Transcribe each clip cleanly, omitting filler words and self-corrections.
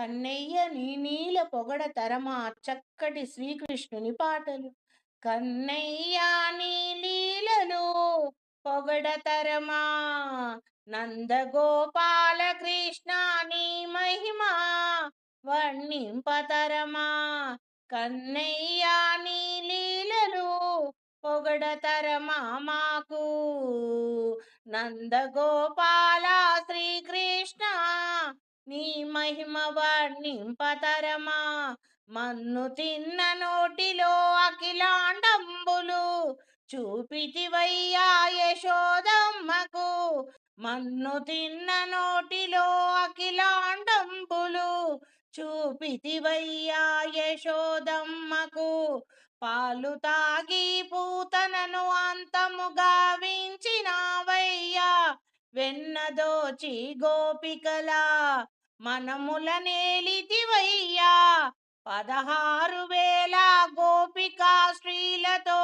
కన్నయ్య నీ నీల పొగడ తరమా చక్కటి శ్రీకృష్ణుని పాటలు. కన్నయ్య నీ లీలలు పొగడ తరమా, నందగోపాల కృష్ణ నీ మహిమా వర్ణింపతరమా. కన్నయ్య నీ లీలలు పొగడ తరమా మాకు, నందగోపాల శ్రీకృష్ణ నీ మహిమ వర్ణింపతరమా. మన్ను తిన్న నోటిలో అఖిలాండంబులు చూపితివయ్యా యశోదమ్మకు. మన్ను తిన్న నోటిలో అఖిలాండంబులు చూపితివయ్యా యశోదమ్మకు. పాలు తాగి పూతనను అంతము గావించినావయ్యా, వెన్నదోచి గోపికలా మనముల నేలితివయ్యా. 16,000 గోపికా స్త్రీలతో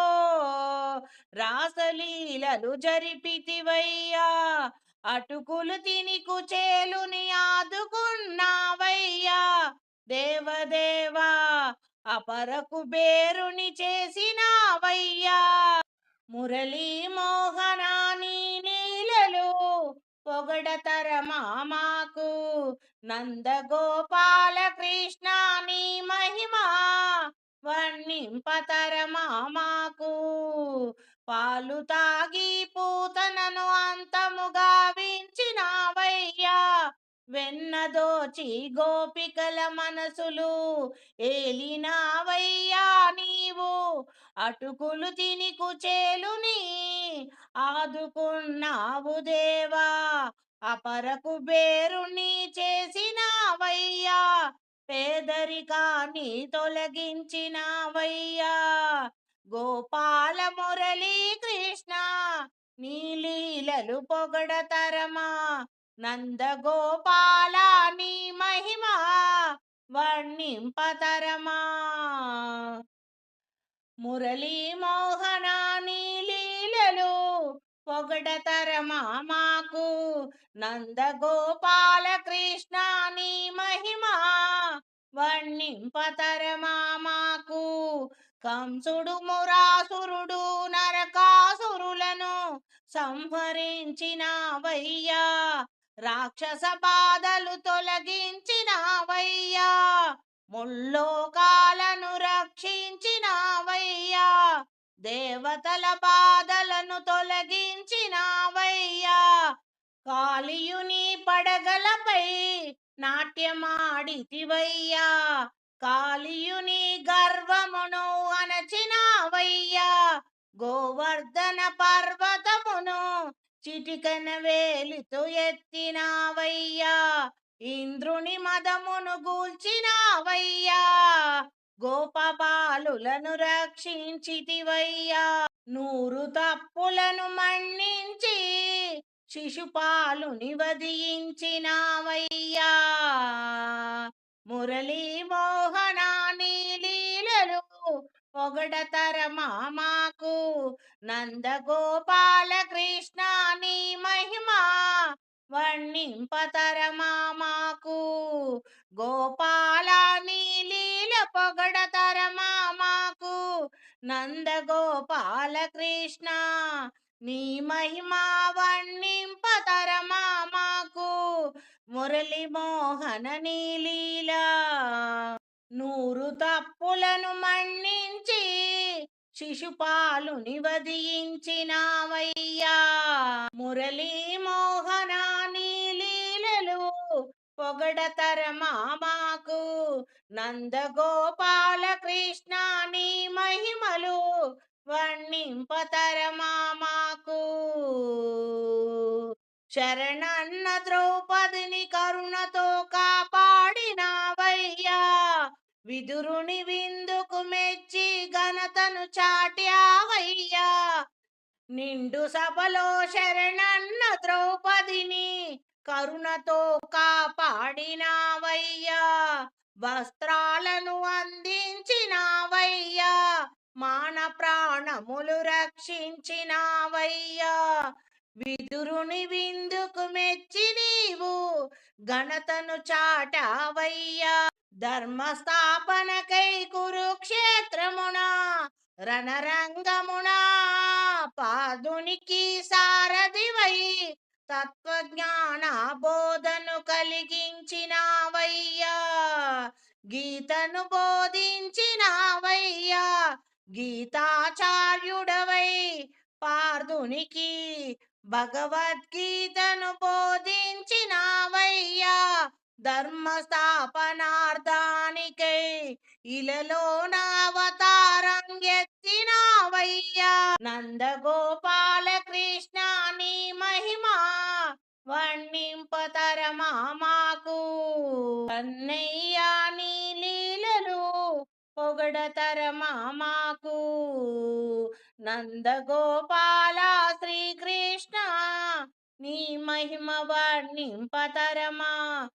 రాసలీలలు జరిపితివయ్యా. అటుకులు తిని కుచేలుని ఆదుకున్నావయ్యా. దేవదేవా అపరకు బేరుని చేసినావయ్యా. మురళీ మోహన నీ లీలలు పొగడతరమా మాకు, నందగోపాల కృష్ణ నీ మహిమా వర్ణింపతరమా మాకు. పాలు తాగి పూతనను అంతము గావించినావయ్యా, వెన్నదోచి గోపికల మనసులు ఏలినావయ్యా నీవు. అటుకులు తిని కుచేలుని ఆదుకున్నావు దేవా, అపరకు బేరుని చేసినావయ్యా. పేదరికాన్ని తొలగించినావయ్యా. గోపాల మురళీ కృష్ణ నీ లీలలు పొగడతరమా, నందగోపాల నీ మహిమా వర్ణింపతరమా. మురళీ మోహన నీ లీలలు పొగడతరమా మాకు, నందగోపాల కృష్ణ నీ మహిమా వర్ణింపతరమా మాకు. కంసుడు మురాసురుడు నరకాసురులను సంహరించినావయ్యా, రాక్షస బాధలు తొలగించినావయ్యా. ముల్లోకాలను రక్షించినావయ్యా. దేవతల బాధలను తొలగించినావయ్యా. కాళియుని పడగలపై నాట్యమాడితివయ్యా. కాళియుని గర్వమును అణచినావయ్యా. గోవర్ధన పర్వతమును చిటికన వేలితో ఎత్తినావయ్యా. ఇంద్రుని మదమును గూల్చినావయ్యా. గోపబాలులను రక్షించితివయ్యా. 100 తప్పులను మన్నించి శిశుపాలుని వధించినావయ్యా. మురళీ మోహన నీ లీలలు పొగడతరమా మాకు, నందగోపాల కృష్ణ నీ మహిమా వర్ణింపతరమా మాకు. గోపాల నీ లీల పొగడతరమా మాకు, నందగోపాల కృష్ణ నీ మహిమా వర్ణింపతరమా మాకు. మురళి మోహన నీ లీలా 100 తప్పులను మన్నించి శిశుపాలుని వధించినావయ్యా. మురళీ మోహన నీ లీలలు పొగడతరమా మాకు, నందగోపాల కృష్ణ నీ మహిమలు వర్ణింపతరమా మాకు. శరణన్న ద్రౌపదిని కరుణతో కాపాడినావయ్యా. విదురుని విందుకు మెచ్చి ఘనతను చాట్యావయ్యా. నిండు సభలో శరణన్న ద్రౌపదిని కరుణతో కాపాడినావయ్యా. వస్త్రాలను అందించినావయ్యా. మాన ప్రాణములు రక్షించినావయ్యా. విదురుని విందుకు మెచ్చి నీవు ఘనతను చాటావయ్యా. ధర్మస్థాపనకై కురుక్షేత్రమున రణరంగమున పాదునికి సారథివై తత్వజ్ఞాన బోధను కలిగించినావయ్యా. గీతను బోధించినావయ్యా. గీతాచార్యుడవై పార్థునికి భగవద్గీతను బోధించినావయ్యా. ధర్మస్థాపనార్థానికై ఇలలోన అవతారం ఎత్తినావయ్యా. నందగోపాల కృష్ణ నీ మహిమ వర్ణింపతరమా మాకు. కన్నయ్య నీ లీలలు పొగడతరమా మాకు. నందగోపాల శ్రీకృష్ణ నీ మహిమ వర్ణింపతరమా